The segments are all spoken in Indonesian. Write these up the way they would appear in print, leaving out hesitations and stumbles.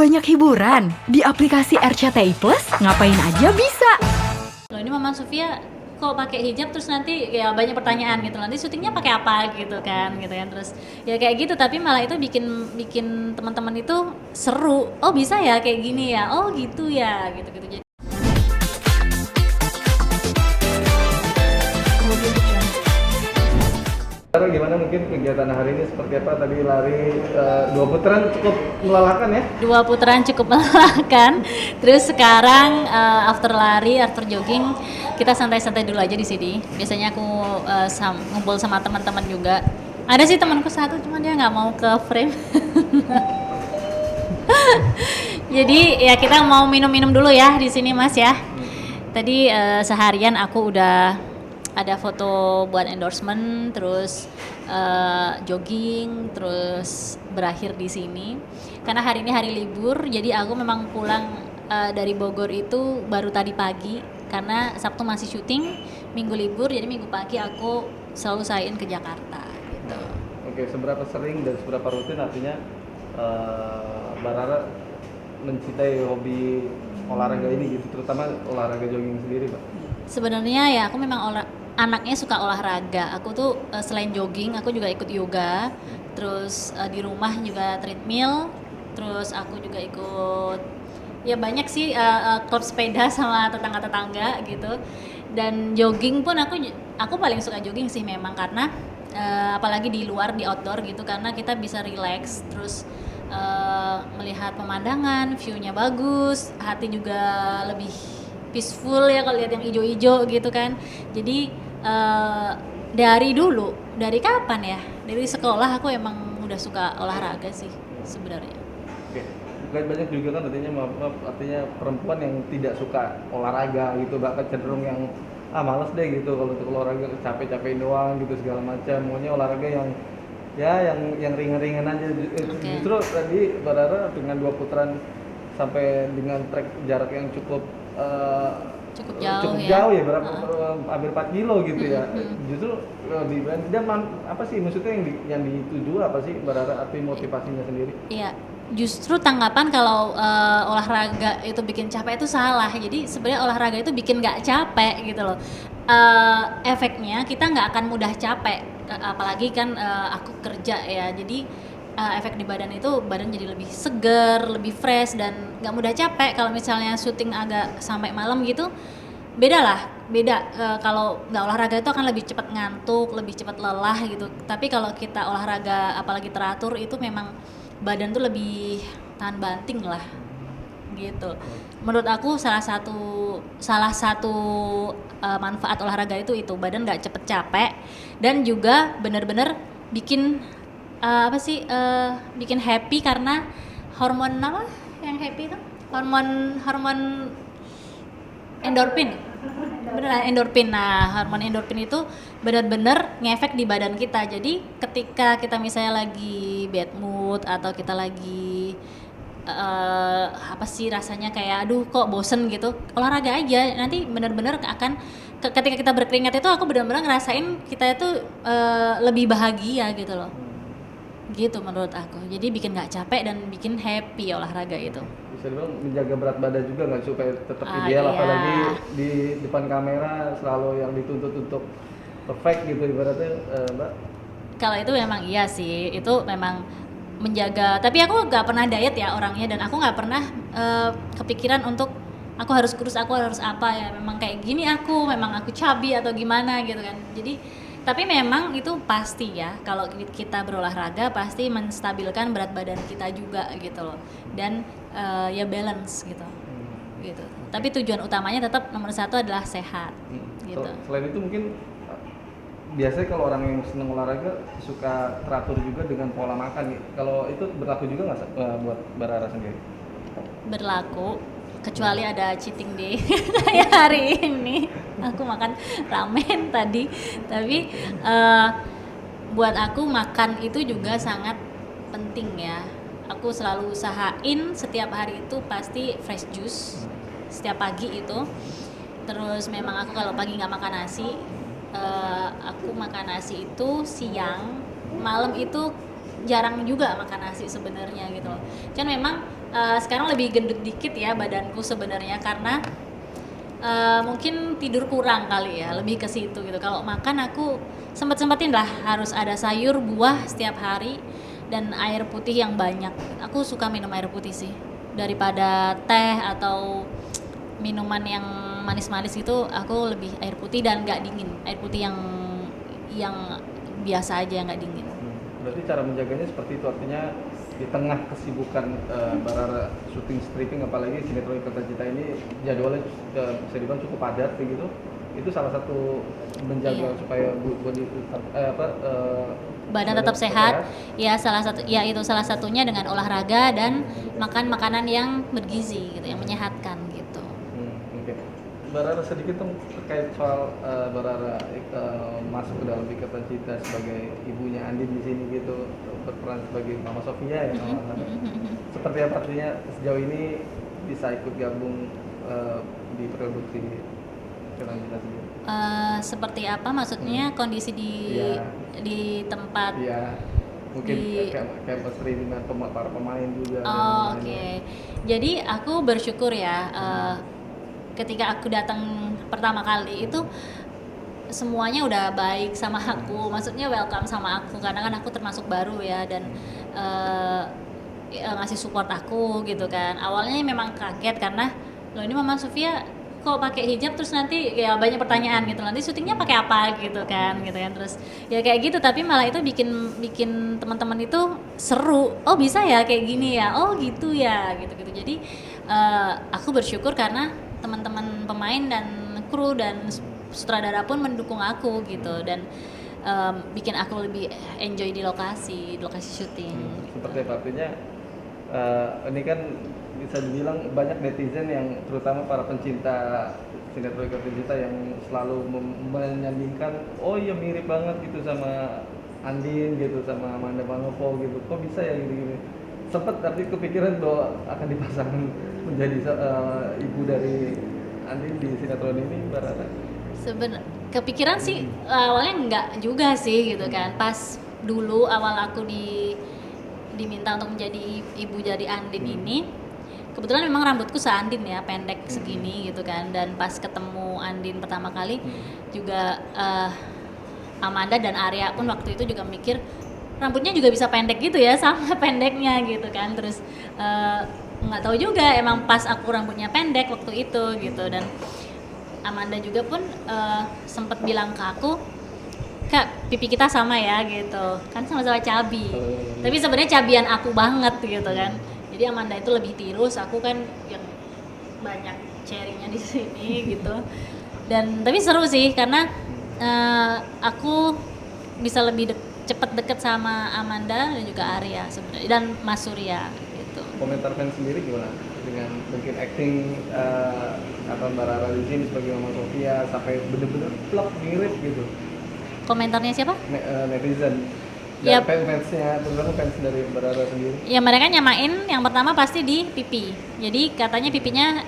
banyak hiburan di aplikasi RCTI Plus, ngapain aja bisa. Loh, ini Mama Sofia kok pakai hijab, terus nanti ya banyak pertanyaan gitu, nanti syutingnya pakai apa gitu kan, terus ya kayak gitu. Tapi malah itu bikin teman-teman itu seru. Oh bisa ya kayak gini ya, oh gitu ya, gitu. Jadi sekarang gimana mungkin kegiatan hari ini seperti apa? Tadi lari 2 putaran cukup melelahkan ya? 2 putaran cukup melelahkan. Terus sekarang after jogging kita santai-santai dulu aja di sini. Biasanya aku ngumpul sama teman-teman juga. Ada sih temanku satu, cuma dia nggak mau ke frame. Jadi ya kita mau minum-minum dulu ya di sini Mas ya. Tadi seharian aku udah ada foto buat endorsement, terus jogging, terus berakhir di sini. Karena hari ini hari libur, jadi aku memang pulang dari Bogor itu baru tadi pagi. Karena Sabtu masih syuting, Minggu libur, jadi Minggu pagi aku selalu usahain ke Jakarta. Gitu. Oke, seberapa sering dan seberapa rutin artinya Mbak Rara mencintai hobi olahraga ini gitu, terutama olahraga jogging sendiri, Mbak? Sebenarnya ya aku memang anaknya suka olahraga. Aku tuh selain jogging, aku juga ikut yoga. Terus di rumah juga treadmill. Terus aku juga ikut ya banyak sih klub sepeda sama tetangga-tetangga gitu. Dan jogging pun aku paling suka jogging sih memang karena apalagi di luar, di outdoor gitu, karena kita bisa relax, terus melihat pemandangan, view-nya bagus, hati juga lebih peaceful ya kalau lihat yang hijau-hijau gitu kan. Jadi dari kapan ya? Dari sekolah aku emang udah suka olahraga sih sebenarnya. Oke, bukan banyak juga kan artinya perempuan yang tidak suka olahraga gitu, bahkan cenderung yang males deh gitu kalau untuk olahraga, capek-capekin doang gitu segala macam. Maunya olahraga yang yang ringan-ringan aja. Okay. Justru tadi Mbak Rara dengan 2 putaran sampai dengan trek jarak yang cukup jauh ya, berapa hampir 4 kilo gitu ya. Justru dan apa sih maksudnya yang dituju apa sih Mbak Rara, arti motivasinya sendiri? Iya, justru tanggapan kalau olahraga itu bikin capek itu salah. Jadi sebenarnya olahraga itu bikin nggak capek gitu loh. Efeknya kita nggak akan mudah capek, apalagi kan aku kerja ya. Jadi efek di badan itu, badan jadi lebih segar, lebih fresh, dan nggak mudah capek. Kalau misalnya syuting agak sampai malam gitu, beda. Kalau nggak olahraga itu akan lebih cepat ngantuk, lebih cepat lelah gitu. Tapi kalau kita olahraga apalagi teratur itu memang badan tuh lebih tahan banting lah gitu. Menurut aku salah satu manfaat olahraga itu badan nggak cepet capek, dan juga benar-benar bikin bikin happy, karena hormon apa yang happy itu? Hormon endorfin. Beneran endorfin. Nah, hormon endorfin itu benar-benar ngefek di badan kita. Jadi ketika kita misalnya lagi bad mood atau kita lagi rasanya kayak aduh kok bosen gitu, olahraga aja, nanti benar-benar akan ketika kita berkeringat itu aku benar-benar ngerasain kita itu lebih bahagia gitu loh. Gitu menurut aku. Jadi bikin nggak capek dan bikin happy olahraga itu. Bisa dibilang menjaga berat badan juga nggak, supaya tetap ideal, iya. Apalagi di depan kamera selalu yang dituntut untuk perfect gitu ibaratnya, Mbak. Kalau itu memang iya sih, itu memang menjaga. Tapi aku nggak pernah diet ya orangnya, dan aku nggak pernah kepikiran untuk aku harus kurus, aku harus apa ya. Memang kayak gini memang aku chubby atau gimana gitu kan. Jadi tapi memang itu pasti ya, kalau kita berolahraga pasti menstabilkan berat badan kita juga gitu loh, dan ya balance gitu. Tapi tujuan utamanya tetap nomor 1 adalah sehat. Gitu. Selain itu mungkin biasanya kalau orang yang senang olahraga suka teratur juga dengan pola makan. Kalau itu berlaku juga nggak buat Mbak Rara sendiri? Berlaku, kecuali ada cheating day kayak hari ini aku makan ramen tadi. Tapi buat aku makan itu juga sangat penting ya. Aku selalu usahain setiap hari itu pasti fresh juice setiap pagi itu. Terus memang aku kalau pagi nggak makan nasi, aku makan nasi itu siang, malam itu jarang juga makan nasi sebenarnya gitu loh. Kan memang sekarang lebih gendut dikit ya badanku sebenarnya karena mungkin tidur kurang kali ya, lebih ke situ gitu. Kalau makan aku sempetin lah harus ada sayur, buah setiap hari dan air putih yang banyak. Aku suka minum air putih sih daripada teh atau minuman yang manis-manis gitu. Aku lebih air putih dan nggak dingin, air putih yang biasa aja, nggak dingin. Berarti cara menjaganya seperti itu, artinya di tengah kesibukan Barara syuting stripping, apalagi sinetron Ikatan Cinta ini jadwalnya bisa dibilang cukup padat kayak gitu, itu salah satu menjaga supaya body badan tetap sehat. Ya itu salah satunya dengan olahraga dan makan makanan yang bergizi gitu, yang menyehatkan gitu. Oke. Barara sedikit dong terkait soal Barara masuk ke dalam Ikatan Cinta sebagai ibunya Andin di sini gitu, berperan sebagai Mama Sofia ya. Seperti apa artinya sejauh ini bisa ikut gabung di produksi Ikatan Cinta sendiri? Seperti apa maksudnya kondisi di tempat? Iya, mungkin chemistry dengan para pemain juga. Oke. Jadi aku bersyukur ya ketika aku datang pertama kali itu semuanya udah baik sama aku, maksudnya welcome sama aku karena kan aku termasuk baru ya dan ngasih support aku gitu kan. Awalnya memang kaget karena loh ini Mama Sofia kok pakai hijab, terus nanti ya banyak pertanyaan gitu, nanti syutingnya pakai apa gitu kan terus ya kayak gitu, tapi malah itu bikin teman-teman itu seru, oh bisa ya kayak gini ya, oh gitu ya gitu jadi aku bersyukur karena teman-teman pemain dan kru dan sutradara pun mendukung aku gitu dan bikin aku lebih enjoy di lokasi syuting. Seperti artinya ini kan bisa dibilang banyak netizen yang terutama para pencinta sinetron Ikatan Cinta yang selalu menyandingkan, oh iya mirip banget gitu sama Andin gitu, sama Amanda Manopo gitu, kok bisa ya gini-gini. Sempet tapi kepikiran bahwa akan dipasang menjadi ibu dari Andin di sinetron ini, Barara? Kepikiran sih awalnya enggak juga sih gitu kan. Pas dulu awal aku diminta untuk menjadi ibu dari Andin ini, kebetulan memang rambutku se-Andin ya, pendek segini gitu kan. Dan pas ketemu Andin pertama kali juga Amanda dan Arya pun waktu itu juga mikir rambutnya juga bisa pendek gitu ya, sama pendeknya gitu kan. Terus nggak tahu juga emang pas aku rambutnya pendek waktu itu gitu. Dan Amanda juga pun sempat bilang ke aku, Kak, pipi kita sama ya gitu, kan sama-sama cabi. Tapi sebenarnya cabian aku banget gitu kan. Jadi Amanda itu lebih tirus, aku kan yang banyak sharingnya di sini gitu. Dan tapi seru sih karena aku bisa lebih cepet deket sama Amanda dan juga Arya sebenarnya, dan Mas Surya gitu. Komentar fans sendiri gimana dengan mungkin acting Barara di sini sebagai Mama Sofia sampai bener-bener plak mirip gitu? Komentarnya siapa? Netizen. Ya, fansnya, terutama fans dari Barara sendiri. Ya mereka nyamain yang pertama pasti di pipi. Jadi katanya pipinya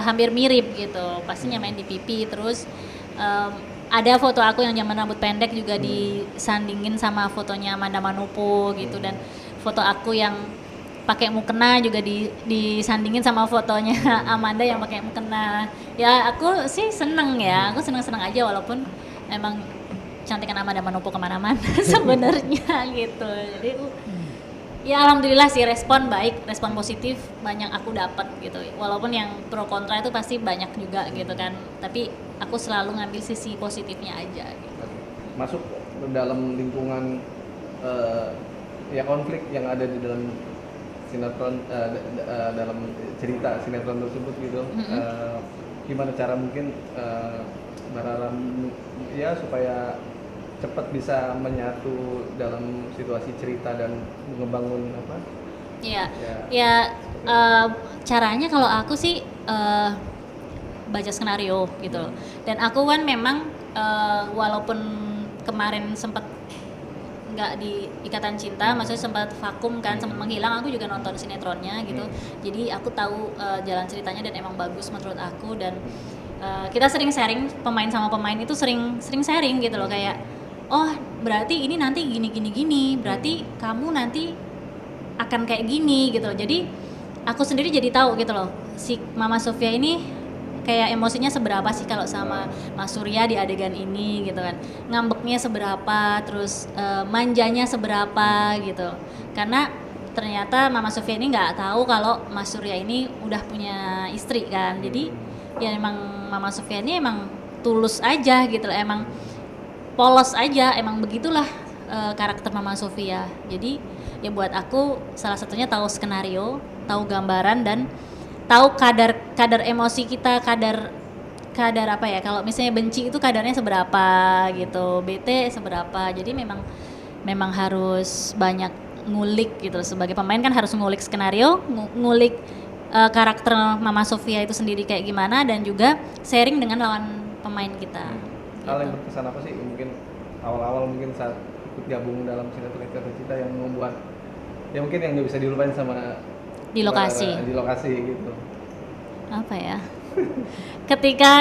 hampir mirip gitu. Pasti nyamain di pipi. Terus ada foto aku yang zaman rambut pendek juga disandingin sama fotonya Amanda Manopo gitu. Dan foto aku yang pakai mukena juga disandingin sama fotonya Amanda yang pakai mukena. Ya aku sih seneng ya. Aku seneng-seneng aja walaupun emang cantikan Amanda Manopo kemana-mana sebenarnya gitu. Jadi ya alhamdulillah sih respon baik, respon positif banyak aku dapat gitu. Walaupun yang pro kontra itu pasti banyak juga gitu kan. Tapi aku selalu ngambil sisi positifnya aja. Gitu. Masuk dalam lingkungan ya konflik yang ada di dalam sinetron, dalam cerita sinetron tersebut gitu. Gimana cara mungkin Barara ya supaya cepat bisa menyatu dalam situasi cerita dan ngebangun apa? Iya, caranya kalau aku sih baca skenario gitu. Dan aku kan memang walaupun kemarin sempat nggak di Ikatan Cinta, maksudnya sempat vakum kan, sempat menghilang, aku juga nonton sinetronnya gitu. Jadi aku tahu jalan ceritanya dan emang bagus menurut aku. Dan kita sering sharing, pemain sama pemain itu sering sharing gitu loh, kayak oh berarti ini nanti gini, berarti kamu nanti akan kayak gini gitu. Jadi aku sendiri jadi tahu gitu loh, si Mama Sofia ini kayak emosinya seberapa sih kalau sama Mas Surya di adegan ini gitu kan, ngambeknya seberapa, terus manjanya seberapa gitu. Karena ternyata Mama Sofia ini nggak tahu kalau Mas Surya ini udah punya istri kan, jadi ya emang Mama Sofia ini emang tulus aja gitu loh, emang polos aja, emang begitulah karakter Mama Sofia. Jadi ya buat aku salah satunya tahu skenario, tahu gambaran, dan tahu kadar emosi kita, kadar apa ya, kalau misalnya benci itu kadarnya seberapa gitu, bete seberapa. Jadi memang harus banyak ngulik gitu, sebagai pemain kan harus ngulik skenario, ngulik karakter Mama Sofia itu sendiri kayak gimana, dan juga sharing dengan lawan pemain kita. Hal yang berkesan apa sih mungkin awal-awal mungkin saat ikut gabung dalam sinetron Cita yang membuat ya mungkin yang nggak bisa dilupain sama Di lokasi. di lokasi gitu. Apa ya?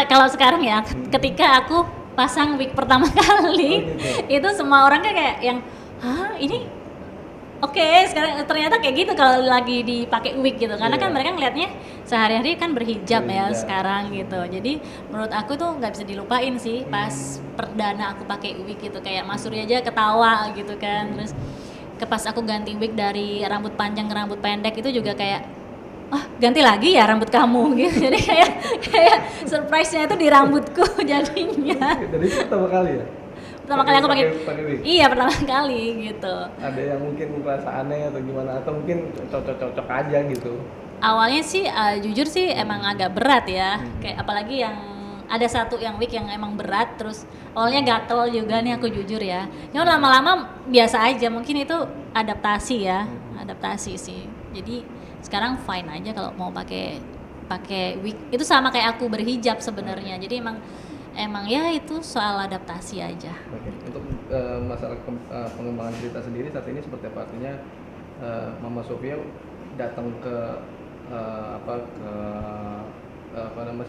Kalau sekarang ya, ketika aku pasang wig pertama kali, itu semua orang kayak yang, hah ini oke, sekarang ternyata kayak gitu kalau lagi dipakai wig gitu, karena kan mereka ngelihatnya sehari-hari kan berhijab ya sekarang gitu. Jadi menurut aku tuh nggak bisa dilupain sih pas perdana aku pakai wig gitu, kayak Mas Surya aja ketawa gitu kan. Terus pas aku ganti wig dari rambut panjang ke rambut pendek itu juga kayak, ganti lagi ya rambut kamu gitu. Jadi kayak surprise-nya itu di rambutku jadinya. Jadi itu pertama kali ya? Pertama kali aku pakai wig? Iya, pertama kali gitu. Ada yang mungkin merasa aneh atau gimana, atau mungkin cocok-cocok aja gitu? Awalnya sih jujur sih emang agak berat ya, kayak apalagi yang ada satu yang wig yang emang berat, terus awalnya gatel juga nih aku jujur ya. Cuma lama-lama biasa aja, mungkin itu adaptasi ya, adaptasi sih. Jadi sekarang fine aja kalau mau pakai wig. Itu sama kayak aku berhijab sebenarnya. Jadi emang ya itu soal adaptasi aja. Oke. Untuk masalah pengembangan cerita sendiri saat ini seperti apa? Artinya Mama Sofia datang ke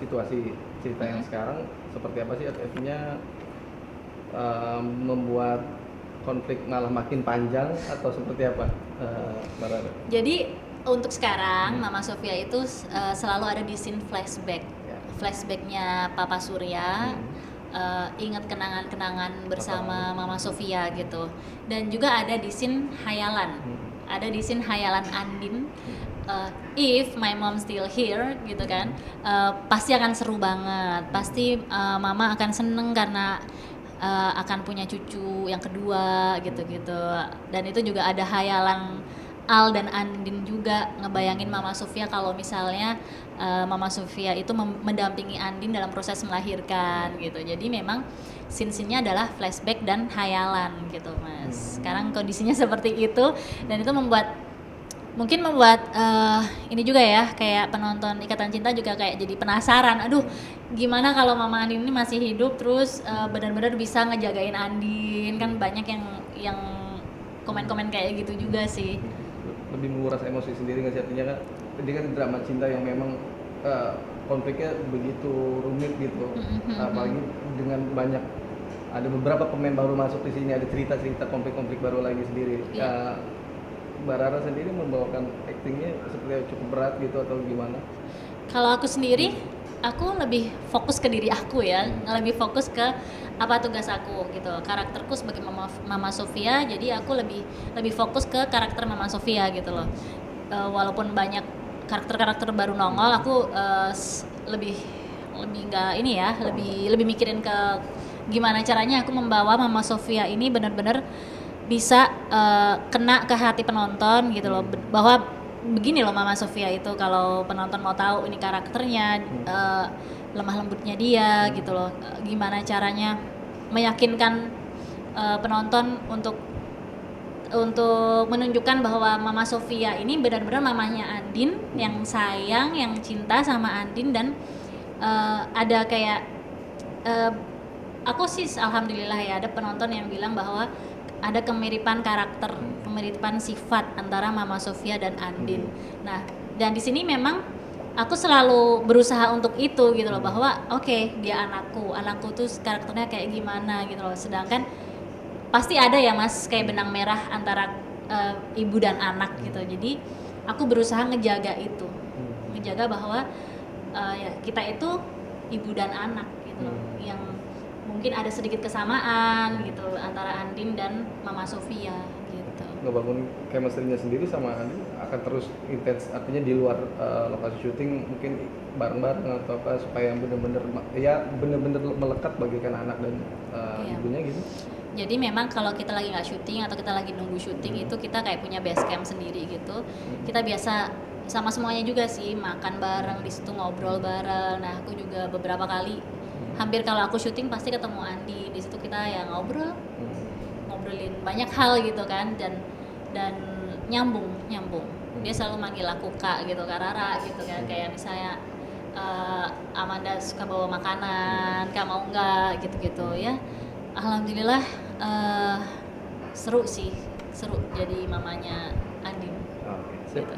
situasi cerita yang sekarang seperti apa sih? Artinya membuat konflik malah makin panjang atau seperti apa? Jadi untuk sekarang Mama Sofia itu selalu ada di scene flashback. Flashbacknya Papa Surya, ingat kenangan-kenangan bersama Mama Sofia gitu. Dan juga ada di scene hayalan. Ada di scene hayalan Andin. If my mom still here gitu kan, pasti akan seru banget. Pasti Mama akan seneng karena akan punya cucu yang kedua gitu-gitu. Dan itu juga ada hayalan Al dan Andin juga ngebayangin Mama Sofia kalau misalnya Mama Sofia itu mendampingi Andin dalam proses melahirkan gitu. Jadi memang scene-nya adalah flashback dan hayalan gitu Mas. Sekarang kondisinya seperti itu, dan itu mungkin membuat ini juga ya, kayak penonton Ikatan Cinta juga kayak jadi penasaran. Aduh, gimana kalau Mama Andin ini masih hidup terus benar-benar bisa ngejagain Andin. Kan banyak yang komen-komen kayak gitu juga sih. Lebih menguras emosi sendiri nggak sih? Artinya kan ini kan drama cinta yang memang konfliknya begitu rumit gitu, apalagi dengan banyak ada beberapa pemain baru masuk di sini, ada cerita-cerita konflik-konflik baru lagi sendiri. Mbak Rara sendiri membawakan actingnya seperti cukup berat gitu atau gimana? Kalau aku sendiri, aku lebih fokus ke diri aku ya, lebih fokus ke apa tugas aku gitu. Karakterku sebagai Mama Sofia, jadi aku lebih fokus ke karakter Mama Sofia gitu loh. Walaupun banyak karakter-karakter baru nongol, aku lebih nggak ini ya, lebih mikirin ke gimana caranya aku membawa Mama Sofia ini benar-benar bisa kena ke hati penonton gitu loh, bahwa begini loh Mama Sofia itu, kalau penonton mau tahu ini karakternya, lemah lembutnya dia gitu loh, gimana caranya meyakinkan penonton untuk menunjukkan bahwa Mama Sofia ini benar-benar mamanya Andin, yang sayang, yang cinta sama Andin. Dan ada kayak aku sih alhamdulillah ya, ada penonton yang bilang bahwa ada kemiripan karakter, kemiripan sifat antara Mama Sofia dan Andin. Nah, dan di sini memang aku selalu berusaha untuk itu gitu loh, bahwa oke, dia anakku tuh karakternya kayak gimana gitu loh. Sedangkan pasti ada ya Mas, kayak benang merah antara ibu dan anak gitu. Jadi aku berusaha ngejaga itu, ngejaga bahwa ya kita itu ibu dan anak gitu loh, yang mungkin ada sedikit kesamaan gitu antara Andin dan Mama Sofia gitu. Ngebangun chemistry-nya sendiri sama Andin akan terus intens, artinya di luar lokasi syuting mungkin bareng-bareng atau apa supaya benar-benar melekat bagaikan anak dan Iya. ibunya gitu. Jadi memang kalau kita lagi nggak syuting atau kita lagi nunggu syuting itu kita kayak punya base camp sendiri gitu. Kita biasa sama semuanya juga sih, makan bareng di situ, ngobrol bareng. Nah aku juga beberapa kali hampir kalau aku syuting pasti ketemu Andi di situ, kita ya ngobrolin banyak hal gitu kan, dan nyambung. Dia selalu manggil aku Kak gitu, Kak Rara gitu kan, kayak misalnya Amanda suka bawa makanan, Kak mau nggak gitu-gitu ya. Alhamdulillah seru jadi mamanya Andin. Oke, sip. Gitu.